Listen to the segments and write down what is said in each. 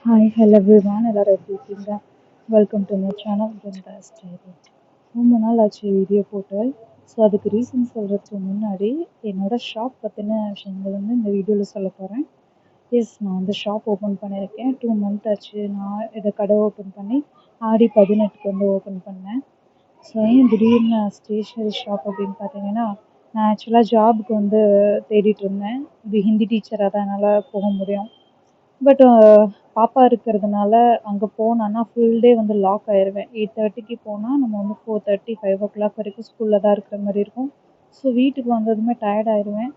Hi hello everyone எல்லாரும் எப்படி இருக்கீங்க? Welcome to my channel Brinda's diary. ரொம்ப நாள் ஆச்சு வீடியோ போட்டு. ஸோ அதுக்கு ரீசன் சொல்கிறதுக்கு முன்னாடி என்னோட ஷாப் பற்றின விஷயங்கள் வந்து இந்த வீடியோவில் சொல்ல போகிறேன். எஸ், நான் வந்து ஷாப் ஓப்பன் பண்ணியிருக்கேன். 2 மந்த் ஆச்சு நான் இதை கடை ஓப்பன் பண்ணி. ஆடி 18க்கு வந்து ஓப்பன் பண்ணேன். ஸோ ஏன் திடீர்னு ஸ்டேஷ்னரி ஷாப் அப்படின்னு பார்த்தீங்கன்னா, நான் ஆக்சுவலாக ஜாபுக்கு வந்து தேடிட்டு இருந்தேன். இது ஹிந்தி டீச்சராக தான் என்னால் போக முடியும். பட் பாப்பா இருக்கிறதுனால அங்கே போனோன்னா ஃபுல் டே வந்து லாக் ஆயிடுவேன். 8:30க்கு போனால் நம்ம வந்து 4:30 5 o'clock வரைக்கும் ஸ்கூலில் தான் இருக்கிற மாதிரி இருக்கும். ஸோ வீட்டுக்கு வந்ததுமே டயர்ட் ஆயிடுவேன்.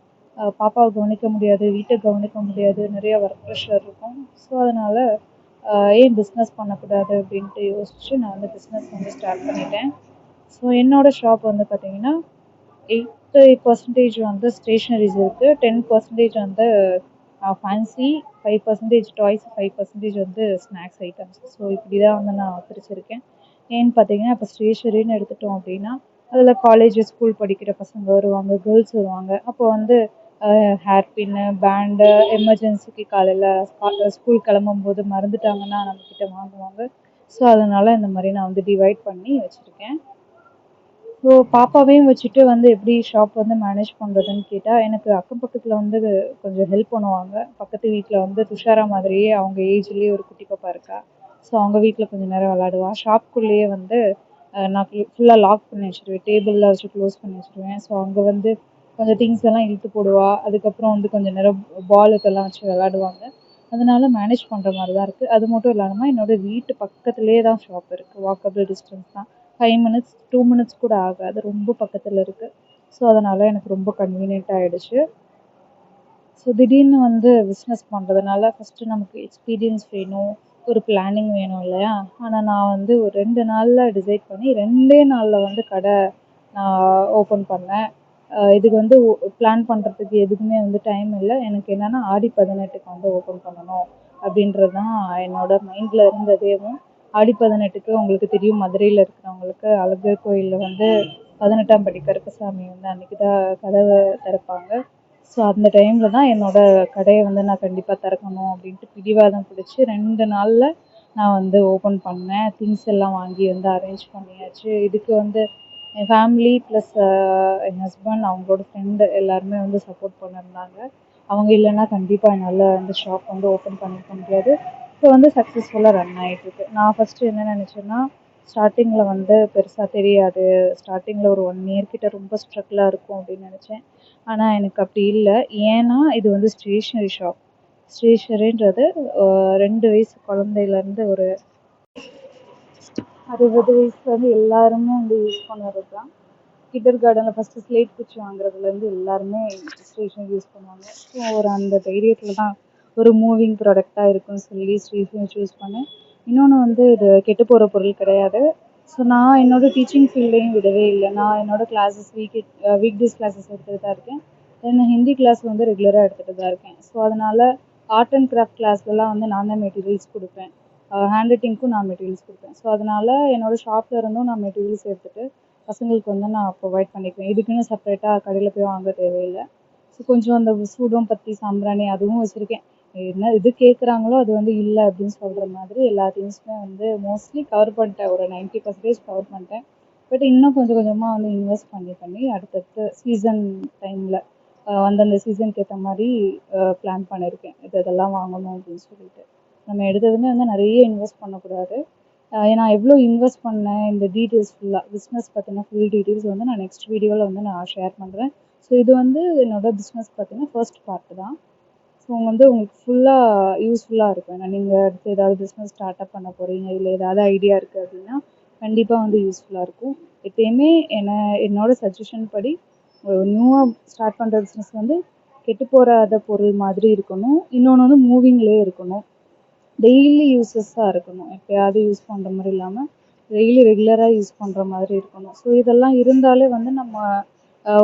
பாப்பாவை கவனிக்க முடியாது, வீட்டை கவனிக்க முடியாது, நிறைய ஒர்க் ப்ரெஷர் இருக்கும். ஸோ அதனால் ஏன் பிஸ்னஸ் பண்ணக்கூடாது அப்படின்ட்டு யோசிச்சு நான் வந்து பிஸ்னஸ் வந்து ஸ்டார்ட் பண்ணிட்டேன். ஸோ என்னோடய ஷாப் வந்து பார்த்திங்கன்னா 80% வந்து ஸ்டேஷ்னரிஸ் இருக்குது, 10% வந்து ஃபேன்சி, 5% டாய்ஸ், 5% வந்து ஸ்நாக்ஸ் ஐட்டம்ஸ். ஸோ இப்படி தான் வந்து நான் பிரிச்சிருக்கேன். ஏன்னு பார்த்தீங்கன்னா இப்போ ஸ்டேஷ்னரின்னு எடுத்துட்டோம் அப்படின்னா அதில் காலேஜ் ஸ்கூல் படிக்கிற பசங்க வருவாங்க, கேர்ள்ஸ் வருவாங்க. அப்போ வந்து ஹேர் பின்னு, பேண்டு, எமர்ஜென்சிக்கு காலையில் ஸ்கூல் கிளம்பும்போது மறந்துட்டாங்கன்னா நம்மக்கிட்ட வாங்குவாங்க. ஸோ அதனால் இந்த மாதிரி நான் வந்து டிவைட் பண்ணி வச்சுருக்கேன். ஸோ பாப்பாவையும் வச்சுட்டு வந்து எப்படி ஷாப் வந்து மேனேஜ் பண்ணுறதுன்னு கேட்டால், எனக்கு அக்கம் பக்கத்தில் வந்து கொஞ்சம் ஹெல்ப் பண்ணுவாங்க. பக்கத்து வீட்டில் வந்து துஷாரா மாதிரியே அவங்க ஏஜ்லேயே ஒரு குட்டி பாப்பா இருக்கா. ஸோ அவங்க வீட்டில் கொஞ்சம் நேரம் விளாடுவா. ஷாப்புக்குள்ளேயே வந்து நான் ஃபுல்லாக லாக் பண்ணி வச்சுருவேன். டேபிளில் வச்சு க்ளோஸ் பண்ணி வச்சுருவேன். ஸோ அங்கே வந்து கொஞ்சம் திங்ஸ் எல்லாம் இழுத்து போடுவா. அதுக்கப்புறம் வந்து கொஞ்சம் நேரம் பாலுக்கெல்லாம் வச்சு விளாடுவாங்க. அதனால மேனேஜ் பண்ணுற மாதிரி தான் இருக்குது. அது மட்டும் இல்லாமல் என்னோடய வீட்டு பக்கத்துலேயே தான் ஷாப் இருக்குது. வாக்கபிள் டிஸ்டன்ஸ் தான். 5 மினிட்ஸ் 2 மினிட்ஸ் கூட ஆகாது, ரொம்ப பக்கத்தில் இருக்குது. ஸோ அதனால் எனக்கு ரொம்ப கன்வீனியன்ட் ஆகிடுச்சு. ஸோ திடீர்னு வந்து பிஸ்னஸ் பண்ணுறதுனால ஃபஸ்ட்டு நமக்கு எக்ஸ்பீரியன்ஸ் வேணும், ஒரு பிளானிங் வேணும் இல்லையா? ஆனால் நான் வந்து ஒரு 2 நாளில் டிசைட் பண்ணி 2 நாளில் வந்து கடை நான் ஓப்பன் பண்ணேன். இதுக்கு வந்து பிளான் பண்ணுறதுக்கு எதுக்குமே வந்து டைம் இல்லை. எனக்கு என்னென்னா ஆடி 18க்கு வந்து ஓப்பன் பண்ணணும் அப்படின்றது தான் என்னோட மைண்டில் இருந்ததேவும். ஆடி 18க்கு உங்களுக்கு தெரியும், மதுரையில் இருக்கிறவங்களுக்கு அழகர் கோயிலில் வந்து 18ஆம் படி கருப்பசாமி வந்து அன்றைக்கி தான் கதவை திறப்பாங்க. ஸோ அந்த டைமில் தான் என்னோடய கடையை வந்து நான் கண்டிப்பாக திறக்கணும் அப்படின்ட்டு பிடிவாதம் பிடிச்சி 2 நாளில் நான் வந்து ஓப்பன் பண்ணேன். திங்ஸ் எல்லாம் வாங்கி வந்து அரேஞ்ச் பண்ணியாச்சு. இதுக்கு வந்து என் ஃபேமிலி ப்ளஸ் என் ஹஸ்பண்ட், அவங்களோட ஃப்ரெண்டு எல்லாருமே வந்து சப்போர்ட் பண்ணியிருந்தாங்க. அவங்க இல்லைன்னா கண்டிப்பாக என்னால் அந்த ஷாப் வந்து ஓப்பன் பண்ணியிருக்க முடியாது. இப்போ வந்து சக்ஸஸ்ஃபுல்லாக ரன் ஆகிட்டுருக்கு. நான் ஃபஸ்ட்டு என்ன நினச்சேன்னா, ஸ்டார்டிங்கில் வந்து பெருசாக தெரியாது, ஸ்டார்டிங்கில் ஒரு 1 இயர் கிட்ட ரொம்ப ஸ்ட்ரகிளாக இருக்கும் அப்படின்னு நினச்சேன். ஆனால் எனக்கு அப்படி இல்லை. ஏன்னா இது வந்து ஸ்டேஷ்னரி ஷாப். ஸ்டேஷ்னரின்றது 2 வயசு குழந்தையிலேருந்து ஒரு 60 வயசுலேருந்து எல்லாருமே வந்து யூஸ் பண்ணுறது தான். கிண்டர் கார்டனில் ஃபஸ்ட்டு ஸ்லேட் குச்சி வாங்குறதுலேருந்து எல்லாருமே ஸ்டேஷ்னரி யூஸ் பண்ணுவாங்க. ஸோ ஒரு அந்த தைரியத்தில் தான் ஒரு மூவிங் ப்ராடக்டாக இருக்குன்னு சொல்லி ஸ்டேஷ்னரி சூஸ் பண்ணேன். இன்னொன்று வந்து இது கெட்டு போகிற பொருள் கிடையாது. ஸோ நான் என்னோடய டீச்சிங் ஃபீல்டையும் விடவே இல்லை. நான் என்னோடய கிளாஸஸ் வீக் டேஸ் கிளாஸஸ் எடுத்துகிட்டு தான் இருக்கேன். தென் ஹிந்தி கிளாஸ் வந்து ரெகுலராக எடுத்துகிட்டு தான் இருக்கேன். ஸோ அதனால் ஆர்ட் அண்ட் கிராஃப்ட் கிளாஸ்லலாம் வந்து நான் தான் மெட்டீரியல்ஸ் கொடுப்பேன். ஹேண்ட் ரைட்டிங்க்கும் நான் மெட்டீரியல்ஸ் கொடுப்பேன். ஸோ அதனால் என்னோடய ஷாப்பில் இருந்தும் நான் மெட்டீரியல்ஸ் எடுத்துகிட்டு பசங்களுக்கு வந்து நான் ப்ரொவைட் பண்ணிக்குவேன். இதுக்குன்னு செப்பரேட்டாக கடையில் போய் வாங்க தேவையில்லை. ஸோ கொஞ்சம் அந்த சூடம் பத்தி சாம்பிராணி அதுவும் வச்சுருக்கேன். என்ன இது கேட்குறாங்களோ அது வந்து இல்லை அப்படின்னு சொல்கிற மாதிரி எல்லா திங்ஸுமே வந்து மோஸ்ட்லி கவர் பண்ணிட்டேன். ஒரு 90% கவர் பண்ணிட்டேன். பட் இன்னும் கொஞ்சம் கொஞ்சமாக வந்து இன்வெஸ்ட் பண்ணி பண்ணி அடுத்தடுத்து சீசன் டைமில் அந்தந்த சீசனுக்கு ஏற்ற மாதிரி பிளான் பண்ணியிருக்கேன். இதெல்லாம் வாங்கணும் அப்படின்னு சொல்லிட்டு. நம்ம எடுத்ததுமே வந்து நிறைய இன்வெஸ்ட் பண்ணக்கூடாது. நான் எவ்வளோ இன்வெஸ்ட் பண்ணேன், இந்த டீட்டெயில்ஸ் ஃபுல்லாக பிஸ்னஸ் பற்றின ஃபுல் டீட்டெயில்ஸ் வந்து நான் நெக்ஸ்ட் வீடியோவில் வந்து நான் ஷேர் பண்ணுறேன். ஸோ இது வந்து என்னோடய பிஸ்னஸ் பற்றின ஃபர்ஸ்ட் பார்ட்டு தான். ஸோ வந்து உங்களுக்கு ஃபுல்லாக யூஸ்ஃபுல்லாக இருக்கும். ஏன்னா நீங்கள் அடுத்து ஏதாவது பிஸ்னஸ் ஸ்டார்ட் அப் பண்ண போகிறீங்க, இல்லை ஏதாவது ஐடியா இருக்குது அப்படின்னா கண்டிப்பாக வந்து யூஸ்ஃபுல்லாக இருக்கும். எப்பயுமே என்னோடய சஜஷன் படி நியூவாக ஸ்டார்ட் பண்ணுற பிஸ்னஸ் வந்து கெட்டு போகாத பொருள் மாதிரி இருக்கணும். இன்னொன்று வந்து மூவிங்லேயே இருக்கணும். டெய்லி யூஸஸாக இருக்கணும். எப்போயாவது யூஸ் பண்ணுற மாதிரி இல்லாமல் டெய்லி ரெகுலராக யூஸ் பண்ணுற மாதிரி இருக்கணும். ஸோ இதெல்லாம் இருந்தாலே வந்து நம்ம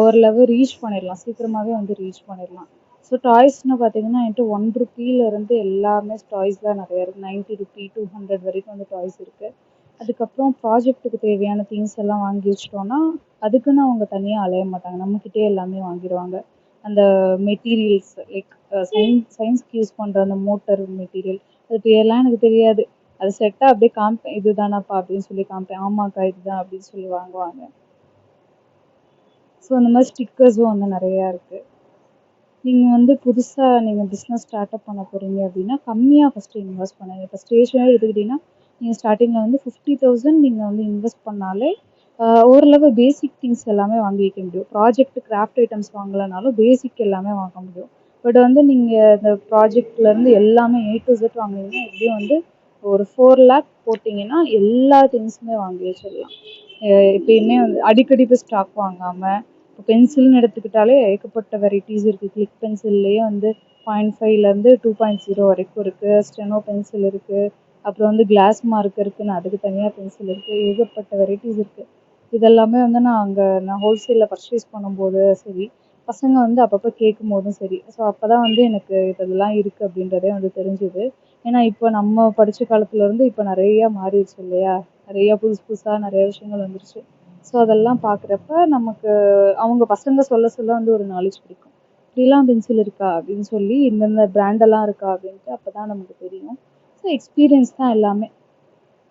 ஒரு லெவல் ரீச் பண்ணிடலாம், சீக்கிரமாகவே வந்து ரீச் பண்ணிடலாம். ஸோ டாய்ஸ்னு பார்த்தீங்கன்னா என்கிட்ட 1 ரூபீலேருந்து எல்லாமே டாய்ஸ் தான் நிறையா இருக்குது. 90 ரூபி 200 வரைக்கும் வந்து டாய்ஸ் இருக்குது. அதுக்கப்புறம் ப்ராஜெக்ட்டுக்கு தேவையான திங்ஸ் எல்லாம் வாங்கி வச்சிட்டோன்னா அதுக்குன்னு அவங்க தனியாக அலைய மாட்டாங்க, நம்மக்கிட்டே எல்லாமே வாங்கிடுவாங்க. அந்த மெட்டீரியல்ஸ் லைக் சயின்ஸ்க்கு யூஸ் பண்ணுற அந்த மோட்டர் மெட்டீரியல், அது பேர்லாம் எனக்கு தெரியாது. அது செட்டாக அப்படியே காமிப்பேன், இதுதானாப்பா அப்படின்னு சொல்லி காமிப்பேன். ஆமாக்கா இதுதான் அப்படின்னு சொல்லி வாங்குவாங்க. ஸோ அந்த மாதிரி ஸ்டிக்கர்ஸும் வந்து நிறையா இருக்குது. நீங்கள் வந்து புதுசாக நீங்கள் பிஸ்னஸ் ஸ்டார்ட் அப் பண்ண போகிறீங்க அப்படின்னா கம்மியாக ஃபஸ்ட்டு இன்வெஸ்ட் பண்ணுங்கள். இப்போ ஸ்டேஷ்னரி எடுத்துக்கிட்டிங்கன்னா நீங்கள் ஸ்டார்டிங்கில் வந்து 50,000 நீங்கள் வந்து இன்வெஸ்ட் பண்ணாலே ஓரளவு பேசிக் திங்ஸ் எல்லாமே வாங்கி வைக்க முடியும். ப்ராஜெக்ட் கிராஃப்ட் ஐட்டம்ஸ் வாங்கலைனாலும் பேசிக் எல்லாமே வாங்க முடியும். பட் வந்து நீங்கள் இந்த ப்ராஜெக்ட்லேருந்து எல்லாமே A to Z வாங்குனீங்கன்னா எப்படியும் வந்து ஒரு 4 lakh போட்டிங்கன்னா எல்லா திங்ஸுமே வாங்கி வச்சிடலாம். எப்பயுமே வந்து அடிக்கடி போய் ஸ்டாக் வாங்காமல். இப்போ பென்சில்னு எடுத்துக்கிட்டாலே ஏகப்பட்ட வெரைட்டிஸ் இருக்குது. கிளிக் பென்சில்லையே வந்து 0.5லேருந்து 2.0 வரைக்கும் இருக்குது. ஸ்டெனோ பென்சில் இருக்குது. அப்புறம் வந்து கிளாஸ் மார்க் இருக்குன்னு அதுக்கு தனியாக பென்சில் இருக்குது. ஏகப்பட்ட வெரைட்டிஸ் இருக்குது. இதெல்லாமே வந்து நான் ஹோல்சேலில் பர்ச்சேஸ் பண்ணும்போது சரி, பசங்க வந்து அப்பப்போ கேட்கும் போதும் சரி, ஸோ அப்போ தான் வந்து எனக்கு இதெல்லாம் இருக்குது அப்படின்றதே வந்து தெரிஞ்சுது. ஏன்னா இப்போ நம்ம படித்த காலத்துலேருந்து இப்போ நிறையா மாறிடுச்சு இல்லையா? நிறையா புதுசாக நிறைய விஷயங்கள் வந்துருச்சு. ஸோ அதெல்லாம் பார்க்குறப்ப நமக்கு அவங்க பசங்க சொல்ல சொல்ல வந்து ஒரு நாலேஜ் கிடைக்கும். இப்படிலாம் பென்சில் இருக்கா அப்படின்னு சொல்லி, இந்தந்த பிராண்டெல்லாம் இருக்கா அப்படின்ட்டு அப்போ தான் நமக்கு தெரியும். ஸோ எக்ஸ்பீரியன்ஸ் தான் எல்லாமே.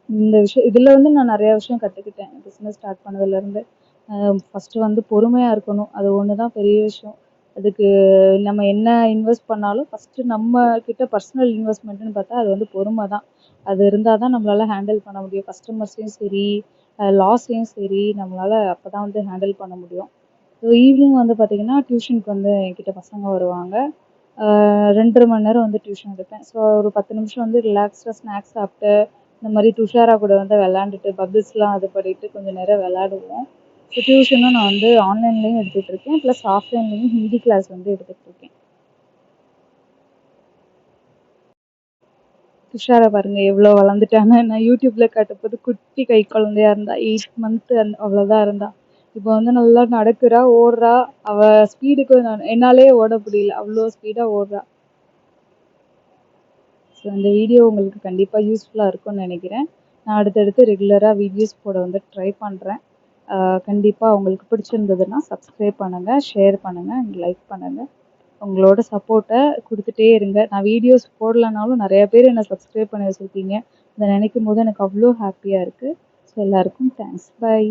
இந்த விஷயம் இதில் வந்து நான் நிறையா விஷயம் கற்றுக்கிட்டேன் பிஸ்னஸ் ஸ்டார்ட் பண்ணதுலேருந்து. ஃபஸ்ட்டு வந்து பொறுமையாக இருக்கணும். அது ஒன்று தான் பெரிய விஷயம். அதுக்கு நம்ம என்ன இன்வெஸ்ட் பண்ணாலும் ஃபஸ்ட்டு நம்ம கிட்ட பர்சனல் இன்வெஸ்ட்மெண்ட்டுன்னு பார்த்தா அது வந்து பொறுமை தான். அது இருந்தால் தான் நம்மளால் ஹேண்டில் பண்ண முடியும். கஸ்டமர்ஸையும் சரி, லாஸையும் சரி நம்மளால் அப்போ தான் வந்து ஹேண்டில் பண்ண முடியும். ஸோ ஈவினிங் வந்து பார்த்திங்கன்னா டியூஷனுக்கு வந்து என்கிட்ட பசங்க வருவாங்க. 2.5 மணி நேரம் வந்து டியூஷன் எடுப்பேன். ஸோ ஒரு 10 நிமிஷம் வந்து ரிலாக்ஸ்டாக ஸ்நாக்ஸ் சாப்பிட்டு இந்த மாதிரி துஷாரா கூட வந்து விளாண்டுட்டு பபிள்ஸ்லாம் இது பண்ணிட்டு கொஞ்சம் நேரம் விளாடுவோம். ஸோ டியூஷனும் நான் வந்து ஆன்லைன்லேயும் எடுத்துகிட்டு இருக்கேன், ப்ளஸ் ஆஃப்லைன்லேயும் ஹிந்தி கிளாஸ் வந்து எடுத்துகிட்டு இருக்கேன். துஷாரா பாருங்க எவ்வளோ வளர்ந்துட்டாங்க. நான் யூடியூப்பில் காட்டும்போது குட்டி கை குழந்தையா இருந்தா, 8 மந்த்து அவ்வளோதான் இருந்தா. இப்போ வந்து நல்லா நடக்கிறா, ஓடுறா. அவள் ஸ்பீடுக்கு என்னாலே ஓட முடியல, அவ்வளோ ஸ்பீடாக ஓடுறா. ஸோ இந்த வீடியோ உங்களுக்கு கண்டிப்பாக யூஸ்ஃபுல்லாக இருக்கும்னு நினைக்கிறேன். நான் அடுத்தடுத்து ரெகுலராக வீடியோஸ் போட வந்து ட்ரை பண்ணுறேன். கண்டிப்பாக உங்களுக்கு பிடிச்சிருந்ததுன்னா சப்ஸ்கிரைப் பண்ணுங்கள், ஷேர் பண்ணுங்கள் அண்ட் லைக் பண்ணுங்கள். உங்களோட சப்போர்ட்டை கொடுத்துட்டே இருங்க. நான் வீடியோஸ் போடலைனாலும் நிறையா பேர் என்னை சப்ஸ்கிரைப் பண்ணி வச்சுருக்கீங்க. அதை நினைக்கும் போது எனக்கு அவ்வளோ ஹாப்பியாக இருக்குது. ஸோ எல்லாருக்கும் தேங்க்ஸ். பை.